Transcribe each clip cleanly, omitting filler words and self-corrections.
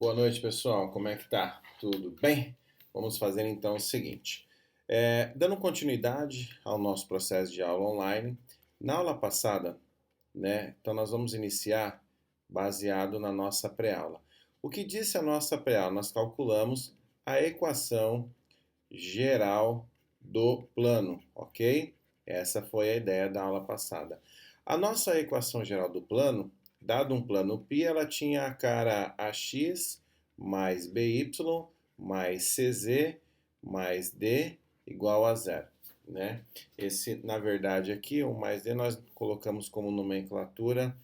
Boa noite, pessoal. Como é que tá? Tudo bem? Vamos fazer então o seguinte. Dando continuidade ao nosso processo de aula online, na aula passada, né? Então nós vamos iniciar baseado na nossa pré-aula. O que disse a nossa pré-aula? Nós calculamos a equação geral do plano, ok? Essa foi a ideia da aula passada. A nossa equação geral do plano, dado um plano π, ela tinha a cara ax mais by mais cz mais d igual a zero, né? Esse, na verdade, aqui, o mais d, nós colocamos como nomenclatura,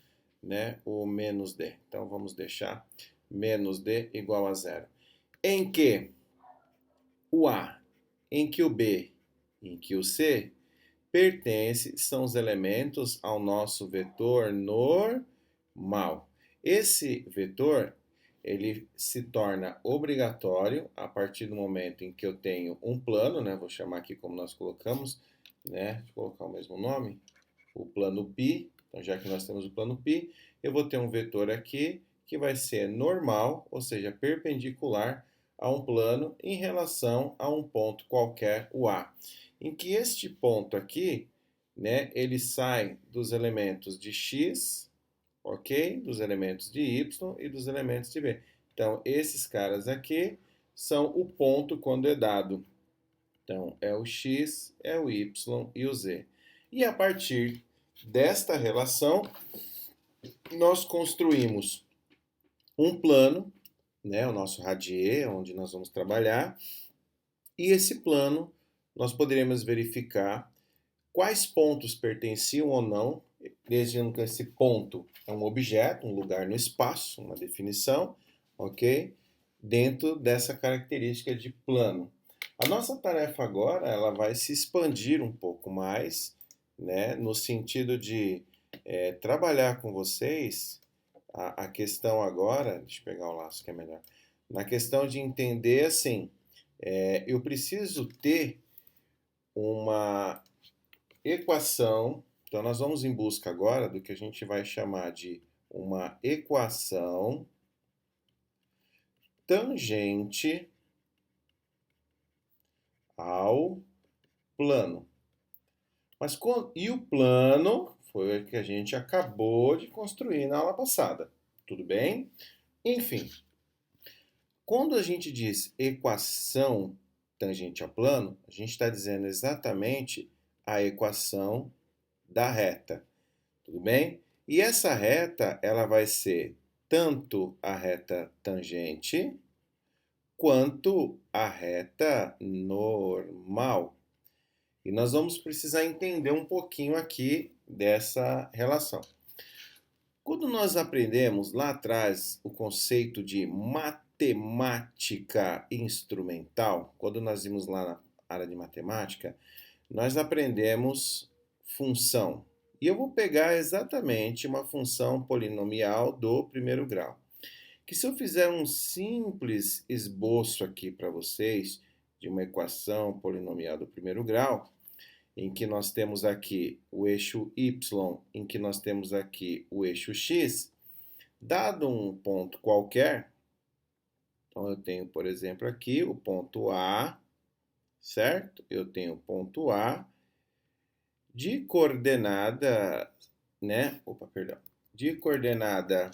né, o menos d. Então, vamos deixar menos d igual a zero. Em que o a, em que o b, em que o c pertence, são os elementos ao nosso vetor normal. Esse vetor, ele se torna obrigatório a partir do momento em que eu tenho um plano, né? Vou chamar aqui como nós colocamos, né? Vou colocar o mesmo nome, o plano π. Então, já que nós temos o plano π, eu vou ter um vetor aqui que vai ser normal, ou seja, perpendicular a um plano em relação a um ponto qualquer, o A, em que este ponto aqui, né, ele sai dos elementos de x, ok? Dos elementos de y e dos elementos de b. Então, esses caras aqui são o ponto quando é dado. Então, é o x, é o y e o z. E a partir desta relação, nós construímos um plano, né, o nosso radier, onde nós vamos trabalhar, e esse plano nós poderemos verificar quais pontos pertenciam ou não, desde que esse ponto é um objeto, um lugar no espaço, uma definição, ok? Dentro dessa característica de plano. A nossa tarefa agora, ela vai se expandir um pouco mais, né, no sentido de trabalhar com vocês a questão agora, deixa eu pegar o laço que é melhor, na questão de entender assim, eu preciso ter uma equação. Então, nós vamos em busca agora do que a gente vai chamar de uma equação tangente ao plano. E o plano foi o que a gente acabou de construir na aula passada. Tudo bem? Enfim, quando a gente diz equação tangente ao plano, a gente está dizendo exatamente a equação da reta. Tudo bem? E essa reta, ela vai ser tanto a reta tangente quanto a reta normal. E nós vamos precisar entender um pouquinho aqui dessa relação. Quando nós aprendemos lá atrás o conceito de matemática instrumental, quando nós vimos lá na área de matemática, nós aprendemos função. E eu vou pegar exatamente uma função polinomial do primeiro grau. Que se eu fizer um simples esboço aqui para vocês de uma equação polinomial do primeiro grau, em que nós temos aqui o eixo y, em que nós temos aqui o eixo x, dado um ponto qualquer, então eu tenho, por exemplo, aqui o ponto A, certo? Eu tenho o ponto A de coordenada, né? Opa, perdão. De coordenada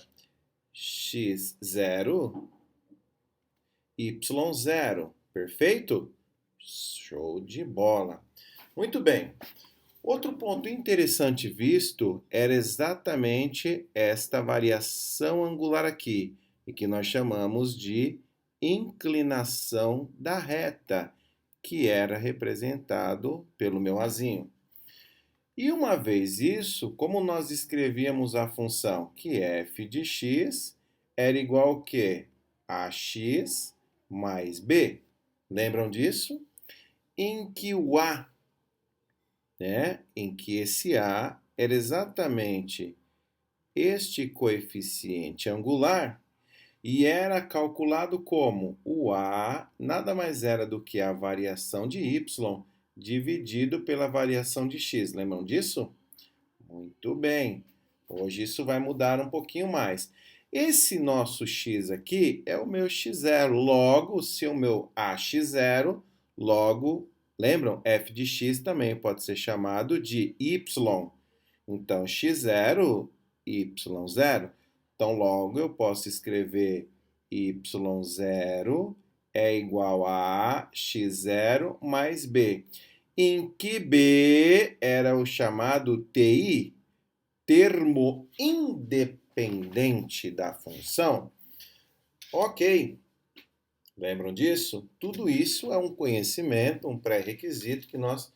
x0, y0. Perfeito? Show de bola. Muito bem. Outro ponto interessante visto era exatamente esta variação angular aqui, e que nós chamamos de inclinação da reta, que era representado pelo meu azinho. E uma vez isso, como nós escrevíamos a função que f de x era igual ao quê? Ax mais b. Lembram disso? Em que o a, né, em que esse a era exatamente este coeficiente angular e era calculado como o a nada mais era do que a variação de y dividido pela variação de x. Lembram disso? Muito bem. Hoje isso vai mudar um pouquinho mais. Esse nosso x aqui é o meu x0. Logo, se o meu ax0, logo, lembram? F de x também pode ser chamado de y. Então, x0, y0. Então, logo, eu posso escrever y0 é igual a x0 mais b, em que b era o chamado TI, termo independente da função. Ok, lembram disso? Tudo isso é um conhecimento, um pré-requisito que nós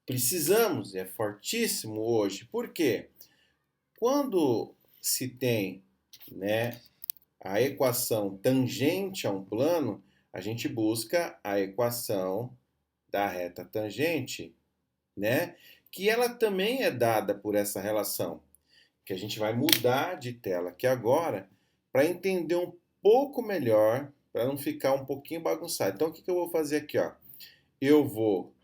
precisamos, e é fortíssimo hoje. Por quê? Quando se tem, né, a equação tangente a um plano, a gente busca a equação da reta tangente, né? Que ela também é dada por essa relação, que a gente vai mudar de tela aqui agora para entender um pouco melhor, para não ficar um pouquinho bagunçado. Então, o que eu vou fazer aqui, ó? Eu vou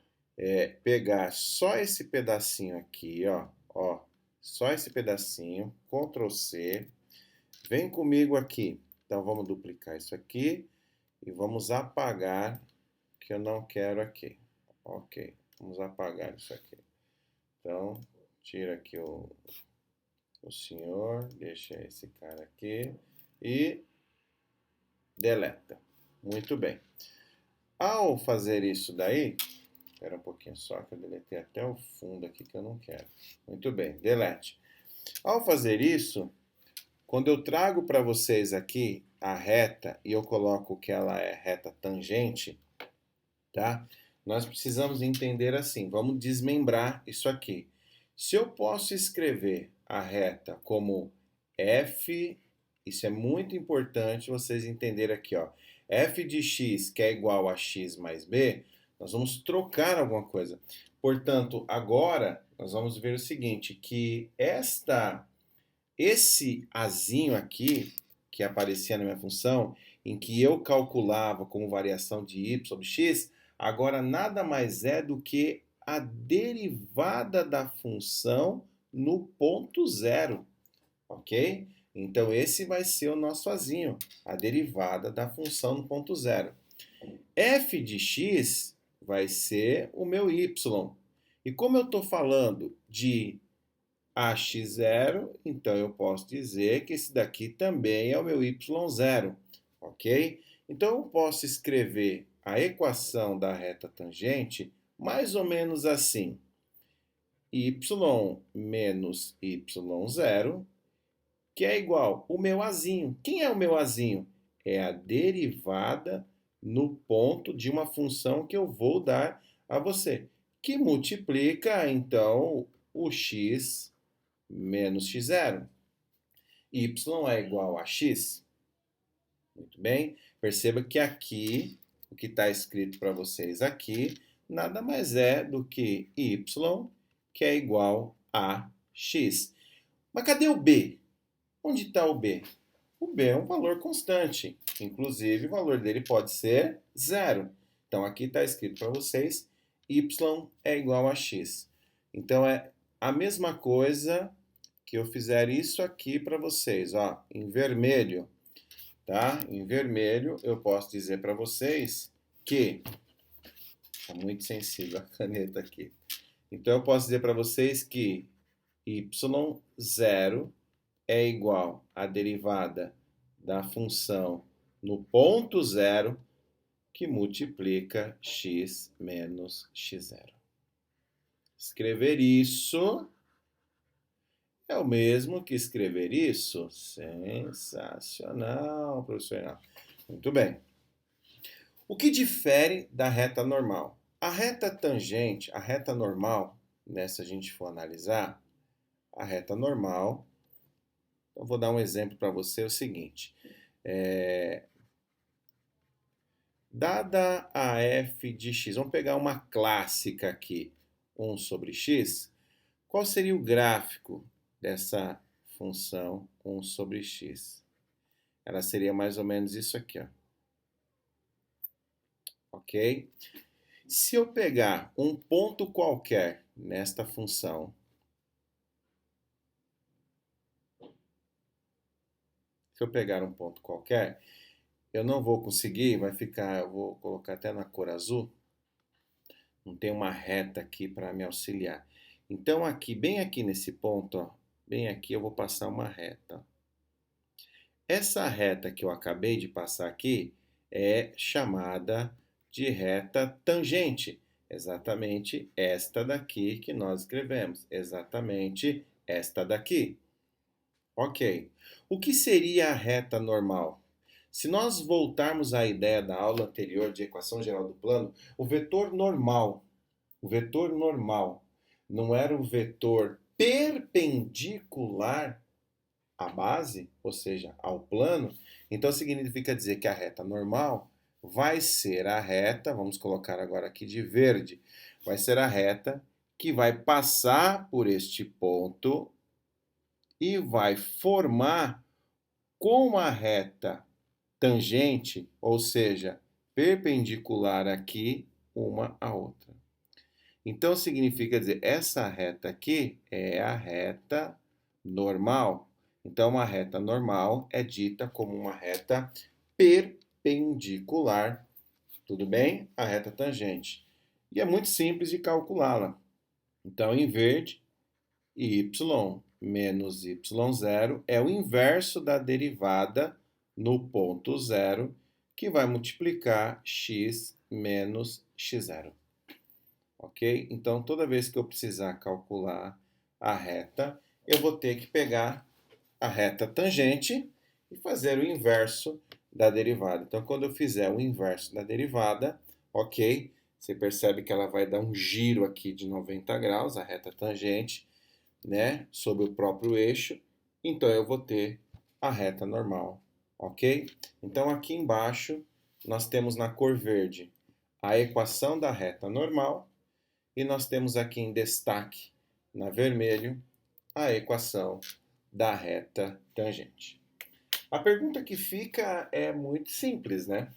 pegar só esse pedacinho aqui, ó, só esse pedacinho, Ctrl C, vem comigo aqui. Então, vamos duplicar isso aqui e vamos apagar, que eu não quero aqui. Ok, vamos apagar isso aqui. Então, tira aqui o senhor, deixa esse cara aqui e deleta. Muito bem. Ao fazer isso daí, espera um pouquinho só que eu deletei até o fundo aqui que eu não quero. Muito bem, delete. Ao fazer isso, quando eu trago para vocês aqui a reta e eu coloco que ela é reta tangente, tá? Nós precisamos entender assim, vamos desmembrar isso aqui. Se eu posso escrever a reta como f, isso é muito importante vocês entenderem aqui, ó. F de x, que é igual a x mais b, nós vamos trocar alguma coisa. Portanto, agora nós vamos ver o seguinte, que esse azinho aqui, que aparecia na minha função, em que eu calculava como variação de y sobre x, agora nada mais é do que a derivada da função no ponto zero, ok? Então, esse vai ser o nosso azinho, a derivada da função no ponto zero. F de x vai ser o meu y. E como eu estou falando de ax0, então eu posso dizer que esse daqui também é o meu y0, ok? Então eu posso escrever a equação da reta tangente mais ou menos assim: y menos y0, que é igual o meu azinho. Quem é o meu azinho? É a derivada no ponto de uma função que eu vou dar a você, que multiplica, então, o x menos x0. Y é igual a x. Muito bem. Perceba que aqui, o que está escrito para vocês aqui, nada mais é do que y, que é igual a x. Mas cadê o b? Onde está o b? O b é um valor constante. Inclusive, o valor dele pode ser zero. Então, aqui está escrito para vocês, y é igual a x. Então, é a mesma coisa que eu fizer isso aqui para vocês, ó, em vermelho, tá? Em vermelho, eu posso dizer para vocês que tá muito sensível a caneta aqui. Então eu posso dizer para vocês que y0 é igual à derivada da função no ponto zero que multiplica x menos x0. Escrever isso é o mesmo que escrever isso? Sensacional, professor Renato. Muito bem. O que difere da reta normal? A reta tangente, a reta normal, né, se a gente for analisar, a reta normal, eu vou dar um exemplo para você, é o seguinte. Dada a f de x, vamos pegar uma clássica aqui, 1 sobre x, qual seria o gráfico dessa função 1 sobre x? Ela seria mais ou menos isso aqui, ó. Ok? Se eu pegar um ponto qualquer nesta função, Se eu pegar um ponto qualquer, eu não vou conseguir, vai ficar, eu vou colocar até na cor azul, não tem uma reta aqui para me auxiliar. Então aqui, bem aqui nesse ponto, ó, bem aqui eu vou passar uma reta. Essa reta que eu acabei de passar aqui é chamada de reta tangente. Exatamente esta daqui que nós escrevemos. Exatamente esta daqui. Ok. O que seria a reta normal? Se nós voltarmos à ideia da aula anterior de equação geral do plano, o vetor normal não era o vetor perpendicular à base, ou seja, ao plano, então significa dizer que a reta normal vai ser a reta, vamos colocar agora aqui de verde, vai ser a reta que vai passar por este ponto e vai formar com a reta tangente, ou seja, perpendicular aqui uma à outra. Então significa dizer, essa reta aqui é a reta normal. Então, uma reta normal é dita como uma reta perpendicular, tudo bem? A reta tangente. E é muito simples de calculá-la. Então, em verde, y menos y0 é o inverso da derivada no ponto zero, que vai multiplicar x menos x0. Ok? Então, toda vez que eu precisar calcular a reta, eu vou ter que pegar a reta tangente e fazer o inverso da derivada. Então, quando eu fizer o inverso da derivada, ok, você percebe que ela vai dar um giro aqui de 90 graus, a reta tangente, né, sobre o próprio eixo. Então, eu vou ter a reta normal, ok? Então, aqui embaixo, nós temos na cor verde a equação da reta normal e nós temos aqui em destaque, na vermelho, a equação da reta tangente. A pergunta que fica é muito simples, né?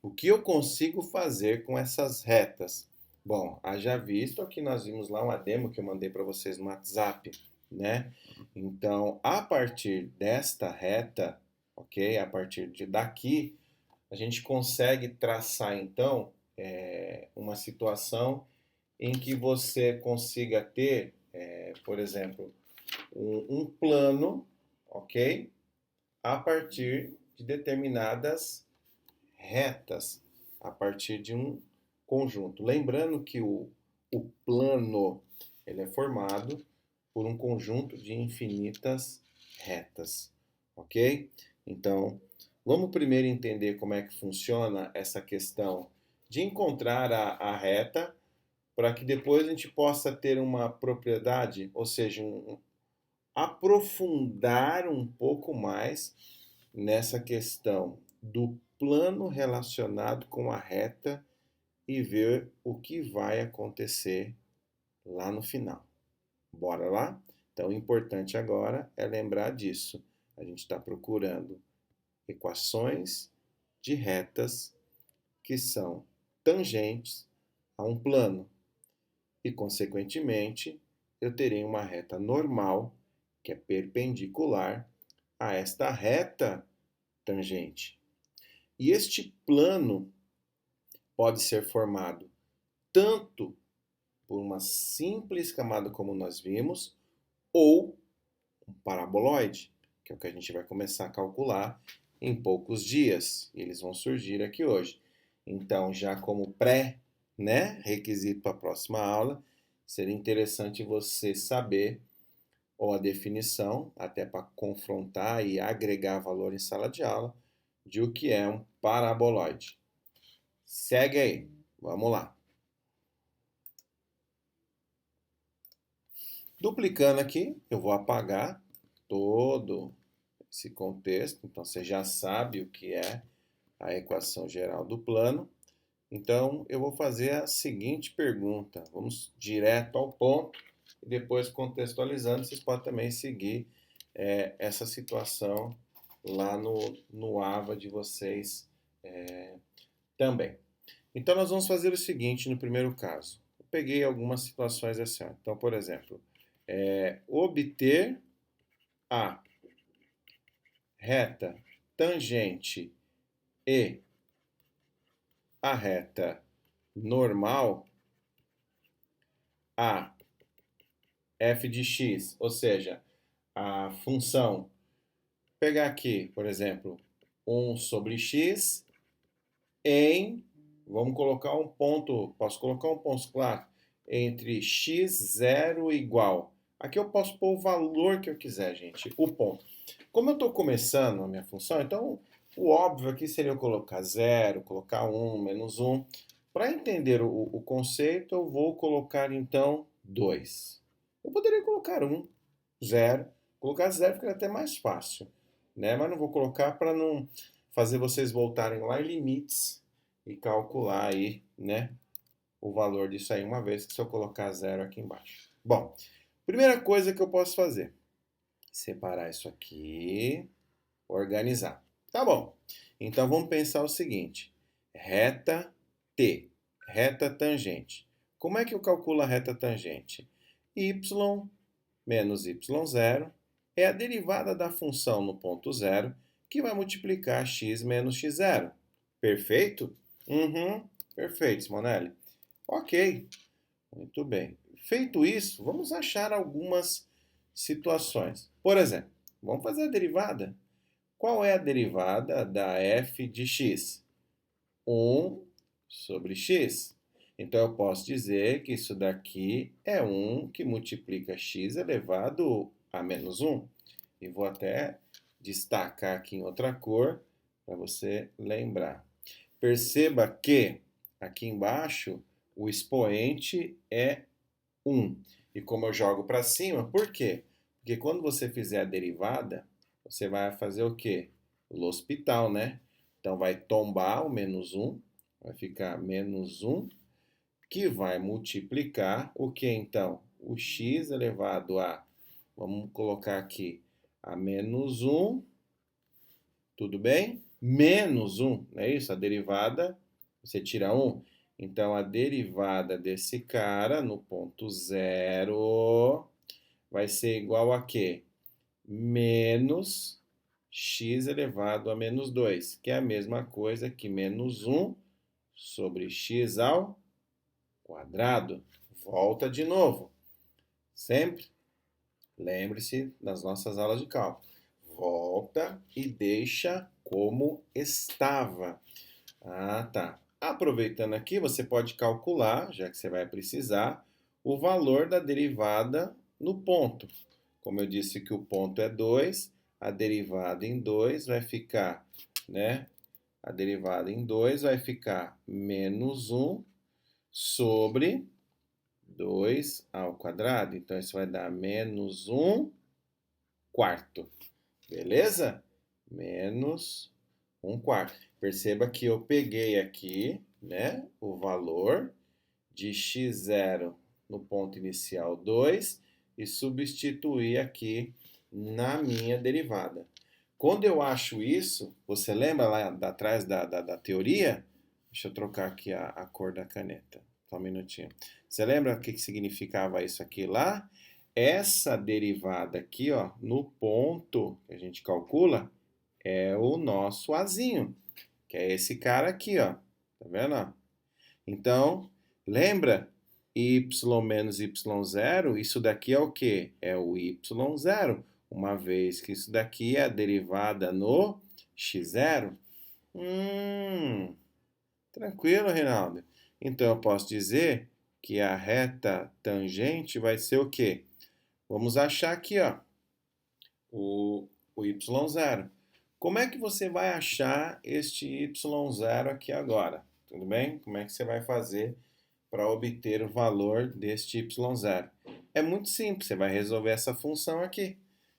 O que eu consigo fazer com essas retas? Bom, haja visto que nós vimos lá uma demo que eu mandei para vocês no WhatsApp, né? Então, a partir desta reta, ok? A partir de daqui, a gente consegue traçar, então, uma situação em que você consiga ter, por exemplo, um plano, ok? A partir de determinadas retas, a partir de um conjunto. Lembrando que o plano ele é formado por um conjunto de infinitas retas, ok? Então, vamos primeiro entender como é que funciona essa questão de encontrar a reta, para que depois a gente possa ter uma propriedade, ou seja, aprofundar um pouco mais nessa questão do plano relacionado com a reta e ver o que vai acontecer lá no final. Bora lá? Então, o importante agora é lembrar disso. A gente está procurando equações de retas que são tangentes a um plano e, consequentemente, eu terei uma reta normal que é perpendicular a esta reta tangente. E este plano pode ser formado tanto por uma simples camada, como nós vimos, ou um paraboloide, que é o que a gente vai começar a calcular em poucos dias. E eles vão surgir aqui hoje. Então, já como requisito para a próxima aula, seria interessante você saber ou a definição, até para confrontar e agregar valor em sala de aula, de o que é um paraboloide. Segue aí, vamos lá. Duplicando aqui, eu vou apagar todo esse contexto, então você já sabe o que é a equação geral do plano. Então, eu vou fazer a seguinte pergunta, vamos direto ao ponto, e depois contextualizando, vocês podem também seguir essa situação lá no AVA de vocês também. Então, nós vamos fazer o seguinte no primeiro caso. Eu peguei algumas situações assim. Ó. Então, por exemplo, obter a reta tangente e a reta normal, a f de x, ou seja, a função, pegar aqui, por exemplo, 1 sobre x em, vamos colocar um ponto, posso colocar um ponto claro, entre x0 igual. Aqui eu posso pôr o valor que eu quiser, gente, o ponto. Como eu estou começando a minha função, então o óbvio aqui seria eu colocar 0, colocar 1, menos 1. Para entender o conceito, eu vou colocar então 2. Eu poderia colocar 1, 0. Colocar 0 fica até mais fácil, né? Mas não vou colocar para não fazer vocês voltarem lá em limites e calcular aí, né, o valor disso aí uma vez que se eu colocar 0 aqui embaixo. Bom, primeira coisa que eu posso fazer, separar isso aqui, organizar. Tá bom. Então vamos pensar o seguinte: reta T, reta tangente. Como é que eu calculo a reta tangente? Y menos y0 é a derivada da função no ponto zero que vai multiplicar x menos x0. Perfeito? Perfeito, Simonelli. Ok, muito bem. Feito isso, vamos achar algumas situações. Por exemplo, vamos fazer a derivada. Qual é a derivada da f de x? 1 sobre x. Então, eu posso dizer que isso daqui é 1 que multiplica x elevado a menos 1. E vou até destacar aqui em outra cor para você lembrar. Perceba que aqui embaixo o expoente é 1. E como eu jogo para cima, por quê? Porque quando você fizer a derivada, você vai fazer o quê? O hospital, né? Então vai tombar o menos 1, vai ficar menos 1, que vai multiplicar o que então? O x elevado a, vamos colocar aqui, a menos 1, tudo bem? Menos 1, não é isso? A derivada, você tira 1. Então, a derivada desse cara no ponto zero vai ser igual a quê? Menos x elevado a menos 2, que é a mesma coisa que menos 1 sobre x ao quadrado. Volta de novo. Sempre lembre-se das nossas aulas de cálculo. Volta e deixa como estava. Ah, tá. Aproveitando aqui, você pode calcular, já que você vai precisar, o valor da derivada no ponto. Como eu disse que o ponto é 2, a derivada em 2 vai ficar, né? A derivada em 2 vai ficar menos 1 sobre 2 ao quadrado. Então, isso vai dar menos 1 quarto. Beleza? Menos 1 quarto. Perceba que eu peguei aqui, né, o valor de x0 no ponto inicial 2 e substituí aqui na minha derivada. Quando eu acho isso, você lembra lá atrás da teoria? Deixa eu trocar aqui a cor da caneta. Só um minutinho. Você lembra o que significava isso aqui lá? Essa derivada aqui, ó, no ponto que a gente calcula, é o nosso azinho, que é esse cara aqui, ó. Tá vendo? Então, lembra? Y menos y0, isso daqui é o quê? É o y0, uma vez que isso daqui é a derivada no x0. Tranquilo, Reinaldo. Então, eu posso dizer que a reta tangente vai ser o quê? Vamos achar aqui, ó, o y0. Como é que você vai achar este y0 aqui agora? Tudo bem? Como é que você vai fazer para obter o valor deste y0? É muito simples, você vai resolver essa função aqui.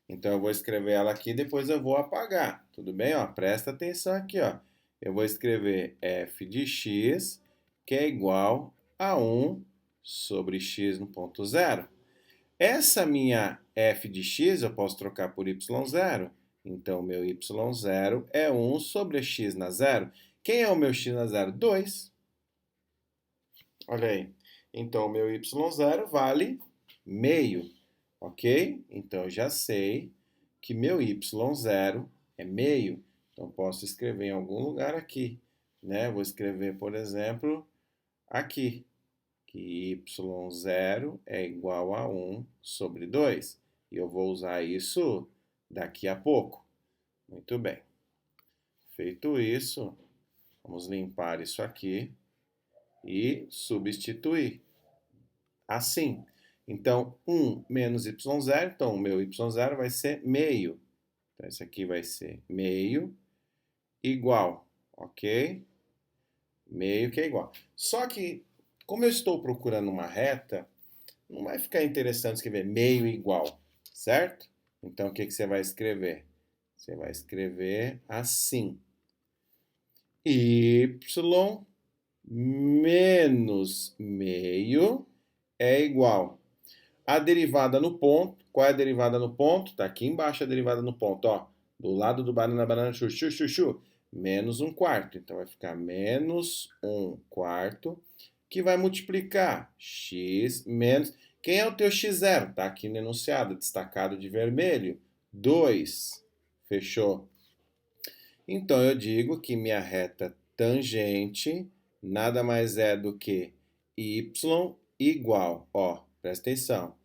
Então, eu vou escrever ela aqui e depois eu vou apagar. Tudo bem? Ó, presta atenção aqui, ó. Eu vou escrever f de x, que é igual a 1 sobre x no ponto zero. Essa minha f de x eu posso trocar por y0. Então, meu y0 é 1 sobre x na zero. Quem é o meu x na zero? 2. Olha aí. Então, o meu y0 vale meio, ok? Então, eu já sei que meu y0 é meio, então posso escrever em algum lugar aqui, né? Vou escrever, por exemplo, aqui, que y0 é igual a 1 sobre 2. E eu vou usar isso daqui a pouco. Muito bem. Feito isso, vamos limpar isso aqui e substituir. Assim. Então, 1 menos y0, então o meu y0 vai ser meio. Então, esse aqui vai ser meio igual, ok? Meio que é igual. Só que, como eu estou procurando uma reta, não vai ficar interessante escrever meio igual, certo? Então, o que você vai escrever? Você vai escrever assim. Y menos meio é igual. A derivada no ponto, qual é a derivada no ponto? Está aqui embaixo a derivada no ponto, ó. Do lado do banana, banana, chuchu, chuchu. Menos 1/4. Então, vai ficar menos 1/4, que vai multiplicar x menos... Quem é o teu x0? Está aqui no enunciado, destacado de vermelho. 2. Fechou? Então, eu digo que minha reta tangente nada mais é do que y igual, ó, presta atenção,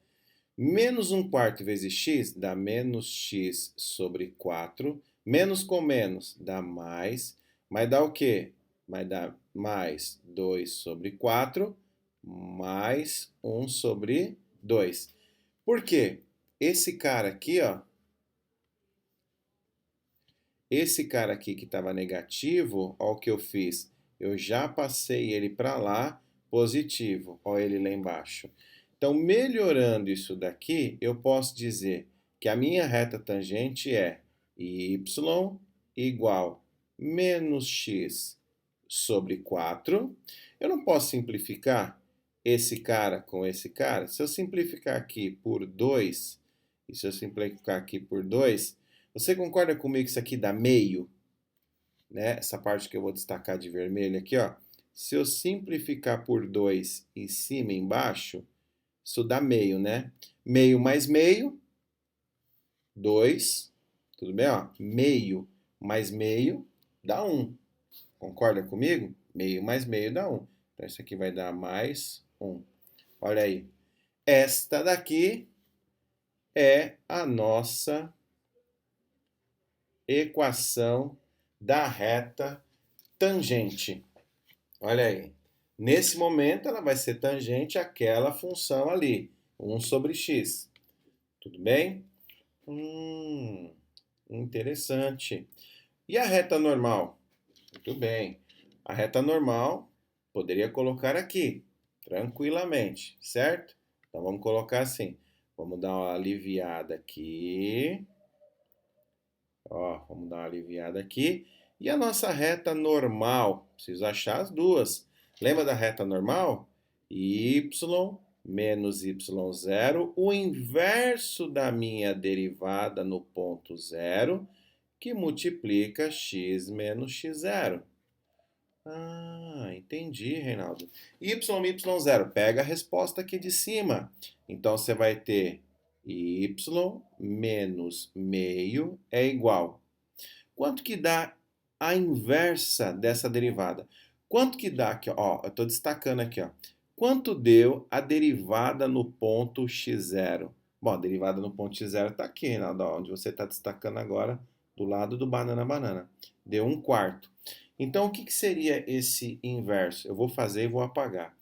menos 1/4 vezes x dá menos x sobre 4, menos com menos dá mais, mas dá o quê? Vai dar mais 2 sobre 4, mais 1 sobre 2. Por quê? Esse cara aqui, ó, esse cara aqui que estava negativo, ó o que eu fiz. Eu já passei ele para lá, positivo. Ó ele lá embaixo. Então, melhorando isso daqui, eu posso dizer que a minha reta tangente é y igual menos x sobre 4. Eu não posso simplificar esse cara com esse cara. Se eu simplificar aqui por 2, e se eu simplificar aqui por 2, você concorda comigo que isso aqui dá meio? Né? Essa parte que eu vou destacar de vermelho aqui, ó. Se eu simplificar por 2 em cima e embaixo, isso dá meio, né? Meio mais meio, 2. Tudo bem? Ó? Meio mais meio dá 1. Concorda comigo? Meio mais meio dá 1. Então, isso aqui vai dar mais 1. Olha aí. Esta daqui é a nossa equação da reta tangente. Olha aí. Nesse momento, ela vai ser tangente àquela função ali, 1 sobre x. Tudo bem? Interessante. E a reta normal? Muito bem. A reta normal poderia colocar aqui, tranquilamente, certo? Então, vamos colocar assim. Vamos dar uma aliviada aqui. Ó, vamos dar uma aliviada aqui. E a nossa reta normal? Preciso achar as duas. Lembra da reta normal? Y menos y0, o inverso da minha derivada no ponto zero, que multiplica x menos x0. Ah, entendi, Reinaldo. Y0, pega a resposta aqui de cima. Então, você vai ter y menos meio é igual. Quanto que dá a inversa dessa derivada? Quanto que dá aqui, ó, eu estou destacando aqui, ó. Quanto deu a derivada no ponto x0? Bom, a derivada no ponto x0 está aqui, Reinaldo, onde você está destacando agora, do lado do banana. Deu 1/4. Então, o que seria esse inverso? Eu vou fazer e vou apagar.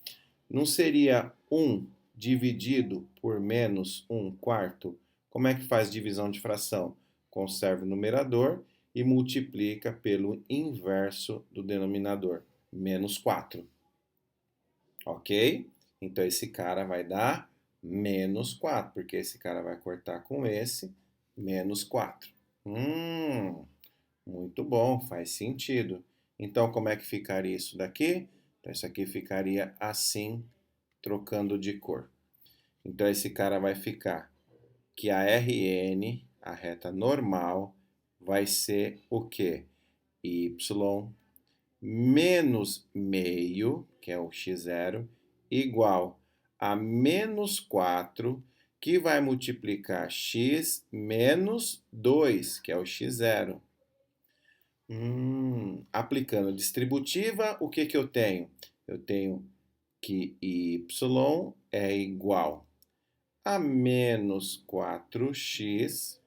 Não seria 1 dividido por menos 1/4? Como é que faz divisão de fração? Conserva o numerador e multiplica pelo inverso do denominador, menos 4. Ok? Então, esse cara vai dar menos 4, porque esse cara vai cortar com esse, menos 4. Muito bom, faz sentido. Então, como é que ficaria isso daqui? Então, isso aqui ficaria assim, trocando de cor. Então, esse cara vai ficar que a RN, a reta normal, vai ser o quê? Y menos meio, que é o x0, igual a menos 4, que vai multiplicar x menos 2, que é o x0. Aplicando distributiva, o que que eu tenho? Eu tenho que y é igual a menos 4x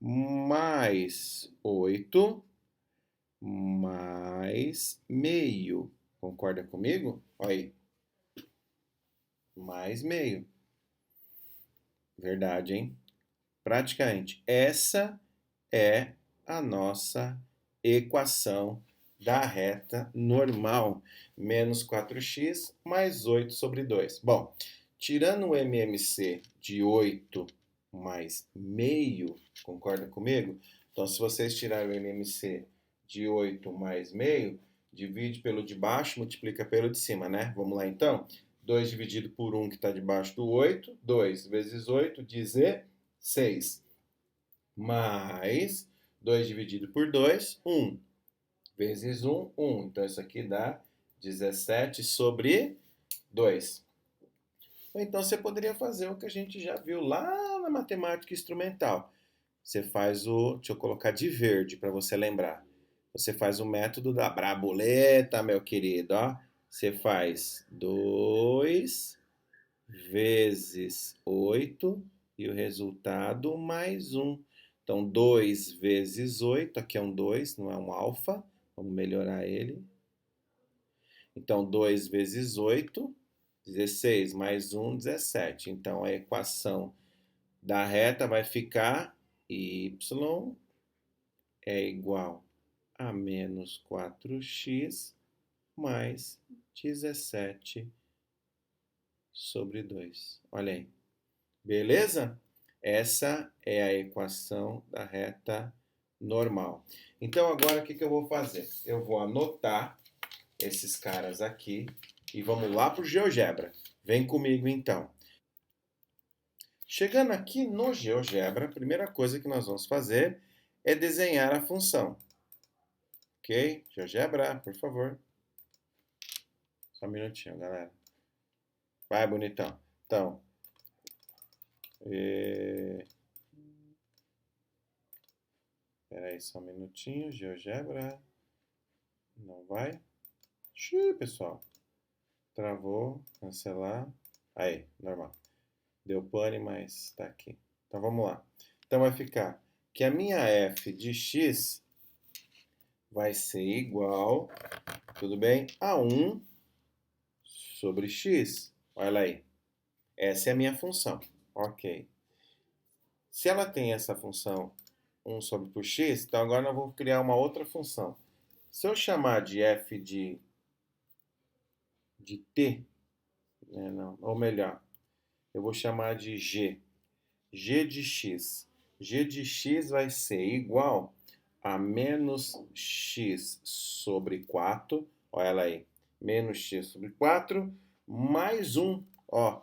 mais 8 mais meio. Concorda comigo? Olha aí. Mais meio. Verdade, hein? Praticamente. Essa é a nossa equação da reta normal. Menos 4x mais 8 sobre 2. Bom, tirando o MMC de 8 mais meio, concorda comigo? Então, se vocês tirarem o MMC de 8 mais meio, divide pelo de baixo, multiplica pelo de cima, né? Vamos lá, então? 2 dividido por 1, que está debaixo do 8. 2 vezes 8, 16. Mais 2 dividido por 2, 1. Vezes 1, 1. Então, isso aqui dá 17 sobre 2. Então, você poderia fazer o que a gente já viu lá na matemática instrumental. Você faz o... Deixa eu colocar de verde para você lembrar. Você faz o método da braboleta, meu querido. Ó. Você faz 2 vezes 8 e o resultado mais 1. Então, 2 vezes 8, aqui é um 2, não é um alfa. Vamos melhorar ele. Então, 2 vezes 8, 16, mais 1, 17. Então, a equação da reta vai ficar y é igual a menos 4x mais 17 sobre 2. Olha aí. Beleza? Essa é a equação da reta normal. Então, agora o que eu vou fazer? Eu vou anotar esses caras aqui e vamos lá para o GeoGebra. Vem comigo, então. Chegando aqui no GeoGebra, a primeira coisa que nós vamos fazer é desenhar a função. Ok? GeoGebra, por favor. Só um minutinho, galera. Vai, bonitão. Então, espera aí só um minutinho. GeoGebra. Não vai. Xiii, pessoal. Travou. Cancelar. Aí, normal. Deu pane, mas tá aqui. Então, vamos lá. Então, vai ficar que a minha f de x vai ser igual, tudo bem, a 1 sobre x. Olha aí. Essa é a minha função. Ok. Se ela tem essa função 1 sobre por x, então agora nós vamos criar uma outra função. Se eu chamar de f de t, né, não, ou melhor, eu vou chamar de g. G de x. G de x vai ser igual a menos x sobre 4. Olha ela aí. Menos x sobre 4 mais 1. Ó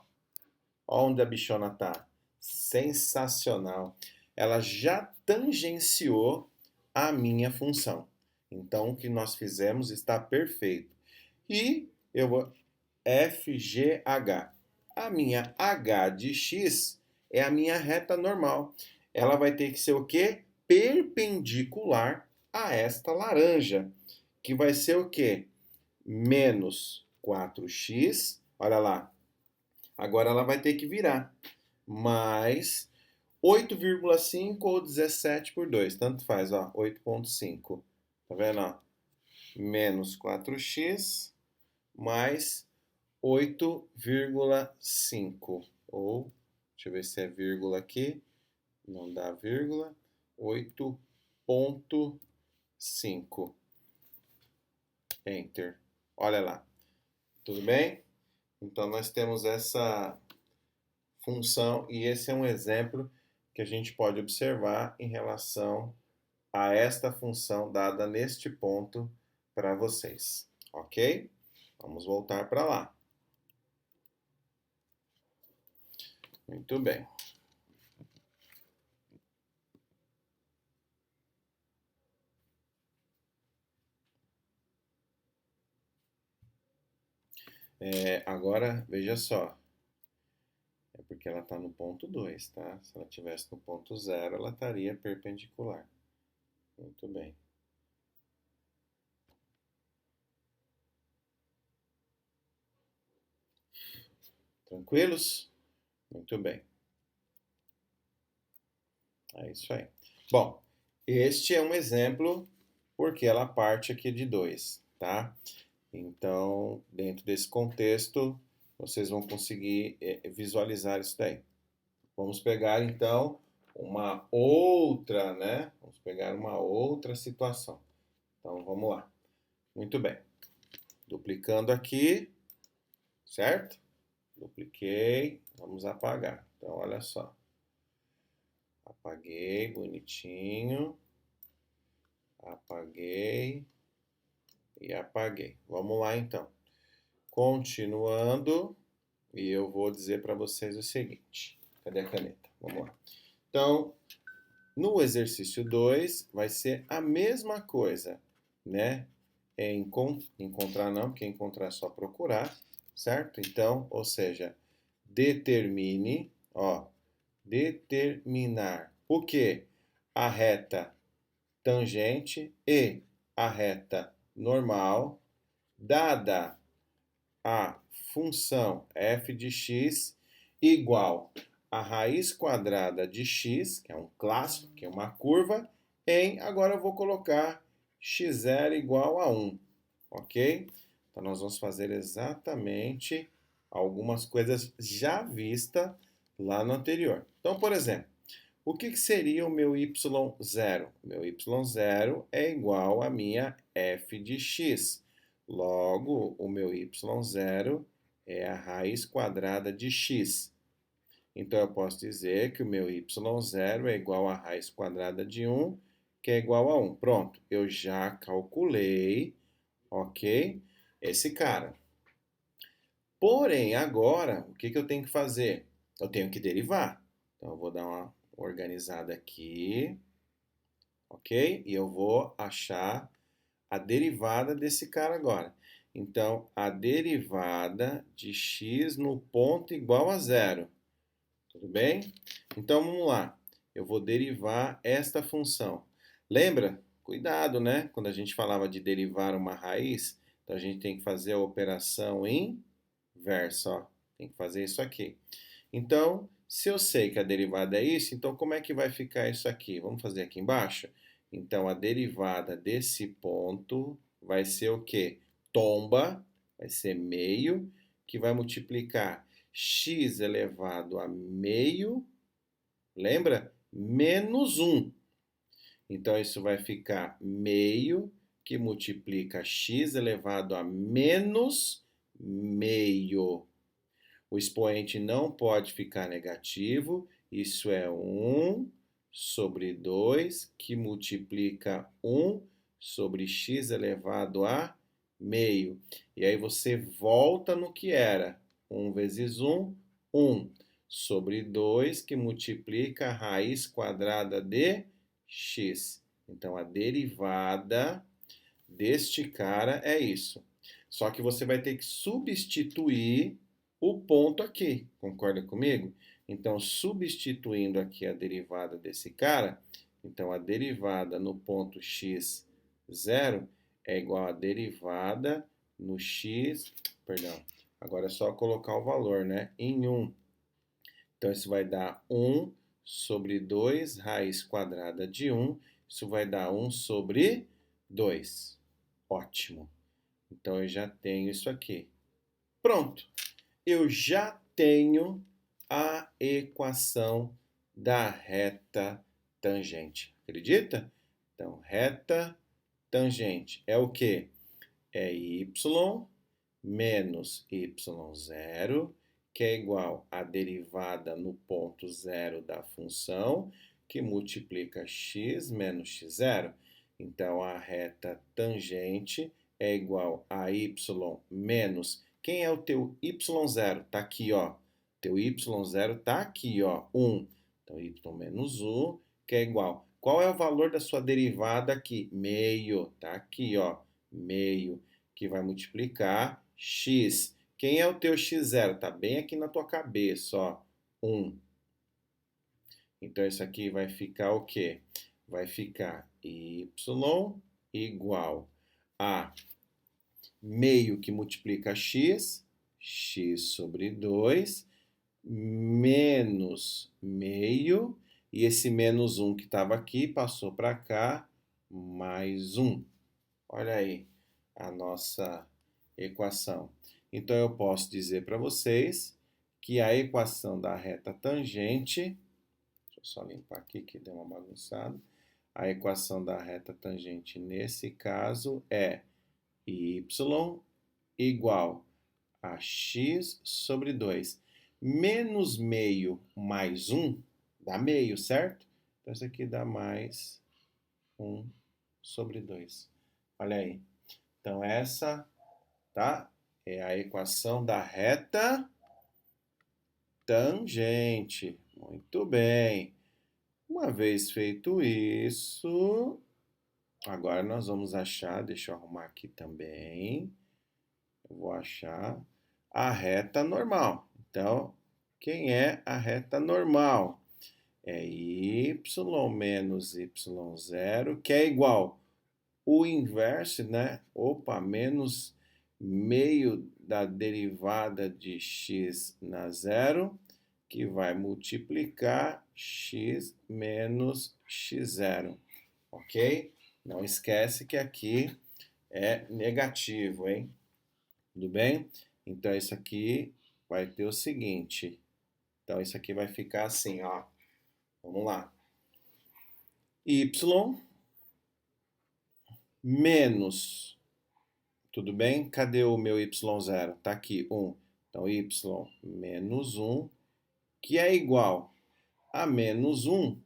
onde a bichona tá. Sensacional. Ela já tangenciou a minha função. Então, o que nós fizemos está perfeito. E eu vou FGH. A minha H de x é a minha reta normal. Ela vai ter que ser o quê? Perpendicular a esta laranja, que vai ser o quê? Menos 4x, olha lá. Agora ela vai ter que virar. Mais 8,5 ou 17 por 2, tanto faz, ó, 8,5. Tá vendo, ó? Menos 4x mais 8,5. Ou, deixa eu ver se é vírgula aqui. Não dá vírgula. 8,5. Enter. Olha lá. Tudo bem? Então, nós temos essa função e esse é um exemplo que a gente pode observar em relação a esta função dada neste ponto para vocês. Ok? Vamos voltar para lá. Muito bem. Agora, veja só. É porque ela está no ponto 2, tá? Se ela estivesse no ponto 0, ela estaria perpendicular. Muito bem. Tranquilos? Muito bem. É isso aí. Bom, este é um exemplo porque ela parte aqui de 2, tá? Então, dentro desse contexto, vocês vão conseguir visualizar isso daí. Vamos pegar, então, uma outra, né? Vamos pegar uma outra situação. Então, vamos lá. Muito bem. Duplicando aqui, certo? Dupliquei, vamos apagar. Então, olha só. Apaguei, bonitinho. Apaguei e apaguei. Vamos lá, então. Continuando, e eu vou dizer para vocês o seguinte. Cadê a caneta? Vamos lá. Então, no exercício 2, vai ser a mesma coisa, né? Encontrar não, porque encontrar é só procurar, certo? Então, ou seja, determine, ó, determinar o que? A reta tangente e a reta normal, dada a função f de x igual a raiz quadrada de x, que é um clássico, que é uma curva, agora eu vou colocar x0 igual a 1, ok? Então, nós vamos fazer exatamente algumas coisas já vistas lá no anterior. Então, por exemplo, o que seria o meu y0? Meu y0 é igual a minha f de x. Logo, o meu y0 é a raiz quadrada de x. Então, eu posso dizer que o meu y0 é igual a raiz quadrada de 1, que é igual a 1. Pronto, eu já calculei, ok? Esse cara. Porém, agora, o que eu tenho que fazer? Eu tenho que derivar. Então, eu vou dar uma organizada aqui, ok? E eu vou achar a derivada desse cara agora. Então, a derivada de x no ponto igual a zero. Tudo bem? Então, vamos lá. Eu vou derivar esta função. Lembra? Cuidado, né? Quando a gente falava de derivar uma raiz, então a gente tem que fazer a operação inversa, ó. Tem que fazer isso aqui. Então, se eu sei que a derivada é isso, então como é que vai ficar isso aqui? Vamos fazer aqui embaixo? Então, a derivada desse ponto vai ser o quê? Tomba, vai ser meio, que vai multiplicar x elevado a meio, lembra? Menos 1. Então, isso vai ficar meio, que multiplica x elevado a menos meio. O expoente não pode ficar negativo, isso é 1 sobre 2, que multiplica 1 sobre x elevado a meio. E aí você volta no que era. 1 vezes 1, 1 sobre 2, que multiplica a raiz quadrada de x. Então, a derivada deste cara é isso. Só que você vai ter que substituir o ponto aqui, concorda comigo? Então, substituindo aqui a derivada desse cara, então a derivada no ponto x0 é igual a derivada no x, perdão, agora é só colocar o valor, né? Em 1. Então, isso vai dar 1 sobre 2 raiz quadrada de 1, isso vai dar 1 sobre 2. Ótimo. Então, eu já tenho isso aqui. Pronto. Eu já tenho a equação da reta tangente. Acredita? Então, reta tangente é o quê? É y menos y0, que é igual à derivada no ponto zero da função, que multiplica x menos x0. Então, a reta tangente é igual a y menos... Quem é o teu y0? Está aqui, ó. Teu y0 está aqui, ó, 1. Então, y menos 1, que é igual. Qual é o valor da sua derivada aqui? Meio. Está aqui, ó, meio, que vai multiplicar x. Quem é o teu x0? Está bem aqui na tua cabeça, ó, 1. Então, isso aqui vai ficar o quê? Vai ficar y igual a meio que multiplica x, x sobre 2 menos meio, e esse menos 1 que estava aqui passou para cá, mais 1. Olha aí a nossa equação. Então, eu posso dizer para vocês que a equação da reta tangente, deixa eu só limpar aqui que deu uma bagunçada, a equação da reta tangente nesse caso é y igual a x sobre 2 menos meio mais 1 dá meio, certo? Então, isso aqui dá mais 1 sobre 2. Olha aí. Então, essa, tá? É a equação da reta tangente. Muito bem. Uma vez feito isso, agora nós vamos achar, deixa eu arrumar aqui também. Eu vou achar a reta normal. Então, quem é a reta normal? É y menos y0, que é igual o inverso, né? Opa, menos meio da derivada de x na zero, que vai multiplicar x menos x0, ok? Não esquece que aqui é negativo, hein? Tudo bem? Então, isso aqui vai ter o seguinte. Então, isso aqui vai ficar assim, ó. Vamos lá. Y menos, tudo bem? Cadê o meu y0? Tá aqui, 1. Então, y menos 1, que é igual a menos 1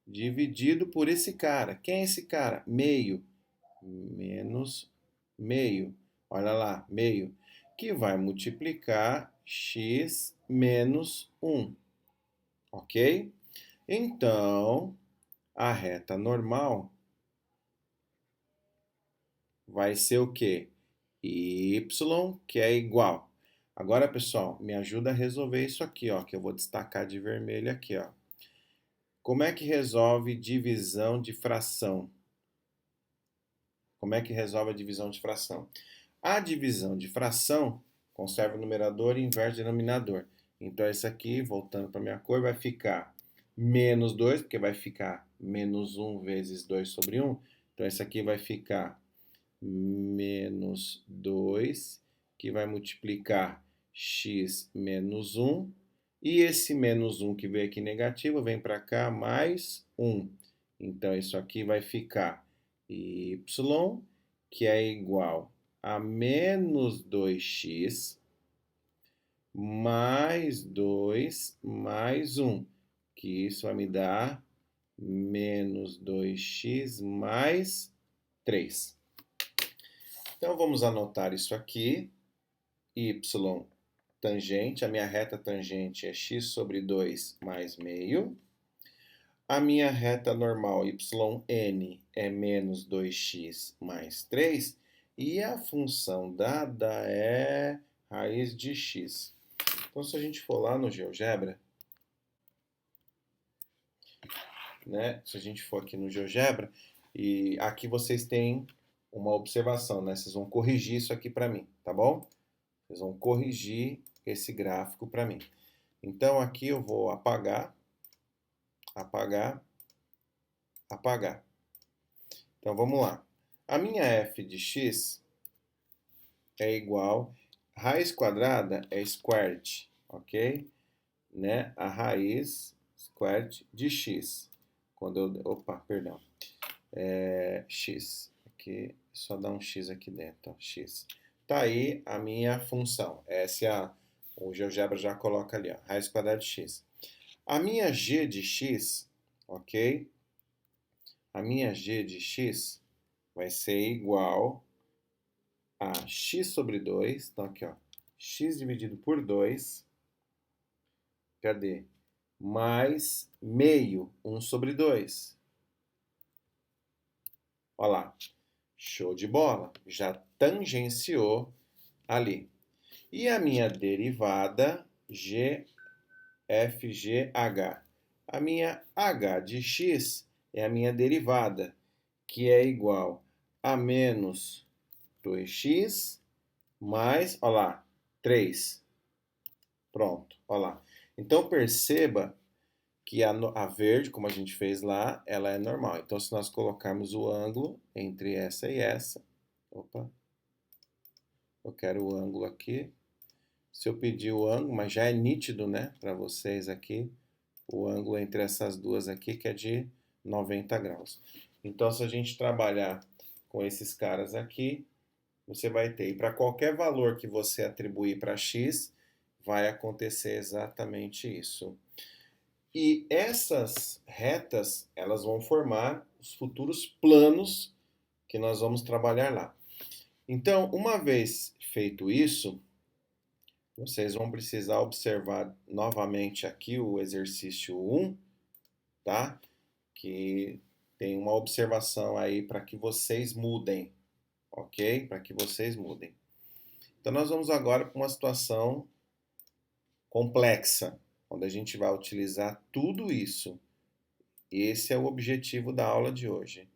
dividido por esse cara. Quem é esse cara? Meio. Menos meio. Olha lá, meio. Que vai multiplicar x menos 1. Ok? Então, a reta normal vai ser o quê? Y, que é igual. Agora, pessoal, me ajuda a resolver isso aqui, ó, que eu vou destacar de vermelho aqui, ó. Como é que resolve divisão de fração? Como é que resolve a divisão de fração? A divisão de fração conserva o numerador e inverte o denominador. Então, esse aqui, voltando para a minha cor, vai ficar menos 2, porque vai ficar menos 1 vezes 2 sobre 1. Então, esse aqui vai ficar menos 2, que vai multiplicar x menos 1. E esse menos 1 que veio aqui negativo, vem para cá mais 1. Então, isso aqui vai ficar y, que é igual a menos 2x mais 2 mais 1, que isso vai me dar menos 2x mais 3. Então, vamos anotar isso aqui. Y tangente, a minha reta tangente é x sobre 2 mais meio. A minha reta normal, yn, é menos 2x mais 3. E a função dada é raiz de x. Então, se a gente for lá no GeoGebra, né? Se a gente for aqui no GeoGebra, e aqui vocês têm uma observação, né? Vocês vão corrigir isso aqui para mim, tá bom? Vocês vão corrigir esse gráfico para mim. Então, aqui eu vou apagar, apagar, apagar. Então, vamos lá. A minha f de x é igual, raiz quadrada é squared, ok? Né? A raiz squared de x. Quando eu, opa, perdão. X. Aqui, só dá um x aqui dentro, ó, x. Tá aí a minha função. Essa é o GeoGebra já coloca ali, ó, raiz quadrada de x. A minha g de x, ok? A minha g de x vai ser igual a x sobre 2. Então, aqui, ó, x dividido por 2. Cadê? Mais meio, 1 sobre 2. Olha lá. Show de bola. Já tangenciou ali. E a minha derivada, GFGH. A minha h de x é a minha derivada, que é igual a menos 2x mais, olha lá, 3. Pronto, olha lá. Então perceba que a verde, como a gente fez lá, ela é normal. Então se nós colocarmos o ângulo entre essa e essa, opa, eu quero o ângulo aqui. Se eu pedir o ângulo, mas já é nítido, né, para vocês aqui, o ângulo entre essas duas aqui, que é de 90 graus. Então, se a gente trabalhar com esses caras aqui, você vai ter, e para qualquer valor que você atribuir para x, vai acontecer exatamente isso. E essas retas, elas vão formar os futuros planos que nós vamos trabalhar lá. Então, uma vez feito isso, vocês vão precisar observar novamente aqui o exercício 1, tá? Que tem uma observação aí para que vocês mudem, ok? Para que vocês mudem. Então, nós vamos agora para uma situação complexa, onde a gente vai utilizar tudo isso. Esse é o objetivo da aula de hoje.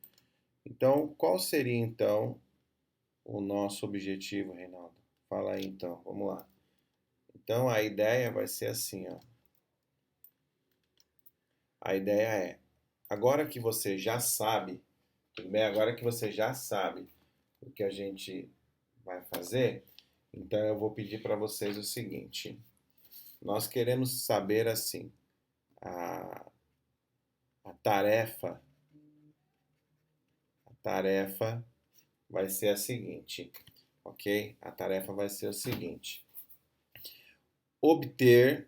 Então, qual seria então o nosso objetivo, Reinaldo? Fala aí então, vamos lá. Então, a ideia vai ser assim, ó. A ideia é, agora que você já sabe, tudo bem? Agora que você já sabe o que a gente vai fazer, então eu vou pedir para vocês o seguinte. Nós queremos saber assim, a tarefa vai ser a seguinte, ok? A tarefa vai ser o seguinte. Obter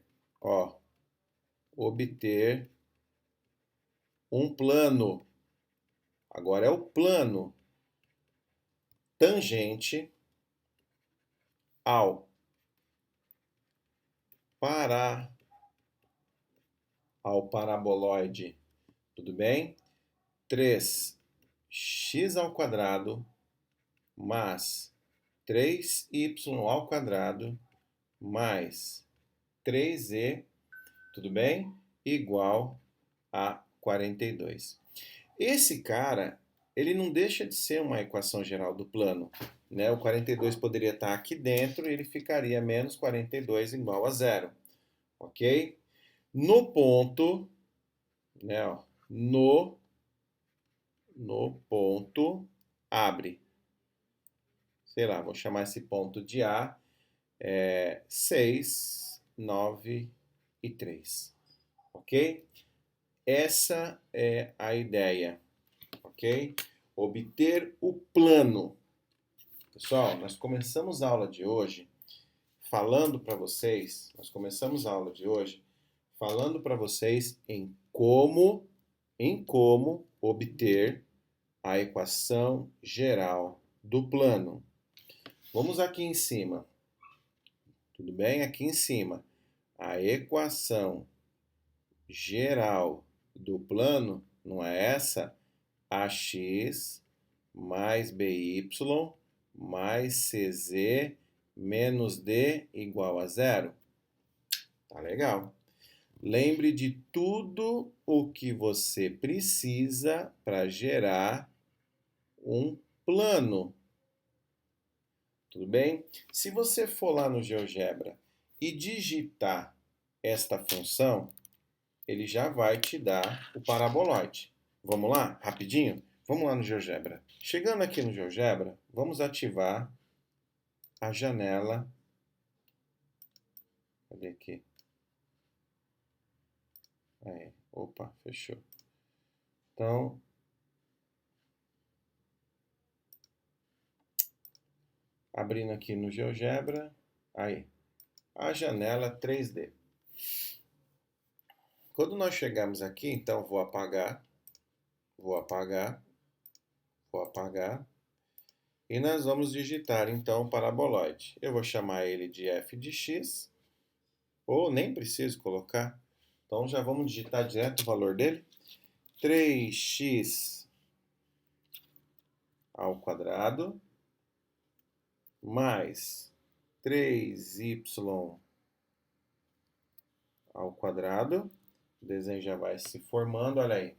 um plano. Agora é o plano tangente ao paraboloide, tudo bem? 3x ao quadrado mais 3y ao quadrado mais 3e, tudo bem? Igual a 42. Esse cara, ele não deixa de ser uma equação geral do plano, né? O 42 poderia estar aqui dentro e ele ficaria menos 42 igual a zero, ok? No ponto, né, ó, no ponto, abre. Sei lá, vou chamar esse ponto de A, 6, 9 e 3, ok? Essa é a ideia, ok? Obter o plano. Pessoal, nós começamos a aula de hoje falando para vocês, em como obter a equação geral do plano. Vamos aqui em cima. Tudo bem? Aqui em cima. A equação geral do plano, não é essa? AX mais BY mais CZ menos D igual a zero. Tá legal. Lembre de tudo o que você precisa para gerar um plano. Tudo bem? Se você for lá no GeoGebra e digitar esta função, ele já vai te dar o paraboloide. Vamos lá? Rapidinho? Vamos lá no GeoGebra. Chegando aqui no GeoGebra, vamos ativar a janela. Cadê aqui? Aí, opa, fechou. Então, abrindo aqui no GeoGebra, aí, a janela 3D. Quando nós chegamos aqui, então vou apagar, e nós vamos digitar então o paraboloide. Eu vou chamar ele de f de x, ou nem preciso colocar, então já vamos digitar direto o valor dele. 3x ao quadrado mais 3y ao quadrado, o desenho já vai se formando, olha aí,